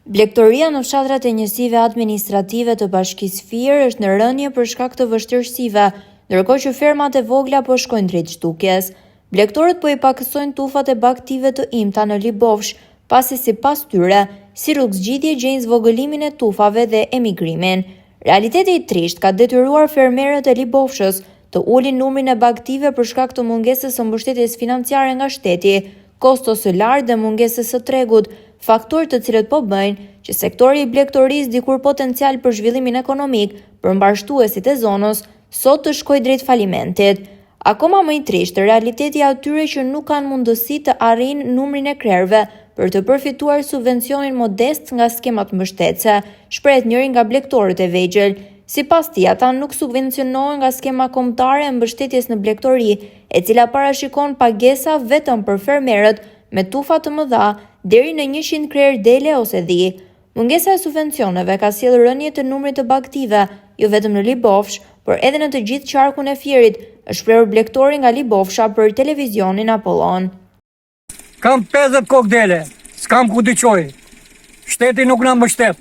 Blegtoria në fshatrat e njësive administrative të Bashkisë Fier është në rënje për shkak të vështirësive, ndërkohë që fermat e vogla po shkojnë drejt zhdukjes. Blegtorët po i pakësojnë tufat e baktive të imta në Libofsh, pasi sipas tyre, si rrugëzgjidhje gjejnë zvogëlimin e tufave dhe emigrimin. Realiteti i trisht ka detyruar fermerët e Libofshës të ulin numrin e baktive për shkak të mungesës së mbështetjes financiare nga shteti, kostos së lartë dhe mungesës së tregut, faktorë të cilët po bëjnë që sektori i blegtorisë dikur potencial për zhvillimin ekonomik për mbarshtuesit e zonës sot të shkojë drejt falimentit. Akoma më i trisht, realiteti atyre që nuk kanë mundësi të arrijnë numrin e krerëve për të përfituar subvencionin modest nga skemat mbështetëse, shprehet njëri nga blegtorët e vegjël. Sipas tij, ata nuk subvencionohen nga skema kombëtare e mbështetjes në blegtori, e cila parashikon pagesa vetëm për fermerët me tufa të mëdha deri në 100 krerë dele ose dhi. Mungesa e subvencioneve ka sjellë rënje të numrit të baktive, jo vetëm në Libofsh, por edhe në të gjithë qarkun e Fierit, është shprehur blegtori nga Libofsha për televizionin Apollon. Kam 50 kokë dele, s'kam ku dyqoj. Shteti nuk na mbështet.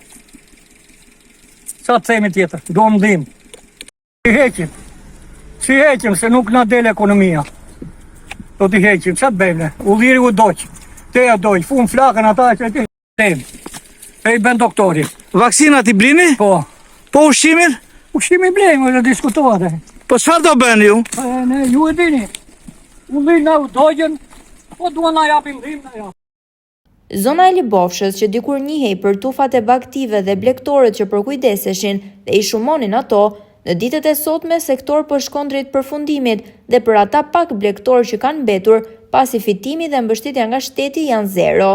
Sa të themi tjetër, do më dhim. Si heqim, se nuk na del ekonomia. Do t'i heqim, që të bejmë, ulliri u doqë. Te e dojë, fun flakën ata që ti tem. E i ben doktori. Vaksinat i blini? Po. Po ushqimin? Ushqimi blejmë, dhe diskutovate. Po çfarë do bëni ju? Ne, ju e dini. Ulli na u dojën, po duan na japim dhim na japim. Zona e Libofshës, që dikur njihej për tufat e baktive dhe blegtorët që përkujdeseshin dhe i shumonin ato, në ditët e sotme sektor po shkon drejt përfundimit dhe për ata pak blegtorë që kanë mbetur, pasi fitimi dhe mbështetja nga shteti janë zero.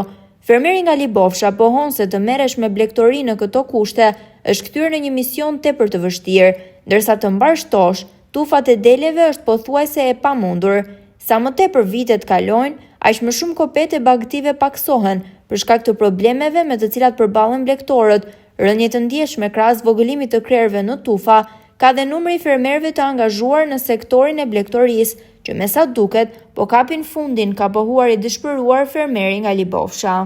Fermeri nga Libofsha pohon se të merresh me blegtori në këto kushte është kthyer në një mision tepër të vështirë, ndërsa të mbarshtosh tufat e deleve është pothuajse e pamundur. Sa më tepër vitet kalojnë, aq më shumë kopete baktive paksohen për shkak të problemeve me të cilat përballen blegtorët, rënje të ndjeshme krahas vogëlimit të krerëve në tufa, ka dhe numri i fermerëve të angazhuar në sektorin e blegtorisë, që me sa duket po kapin fundin ka pohuar i dëshpëruar fermeri nga Libofsha.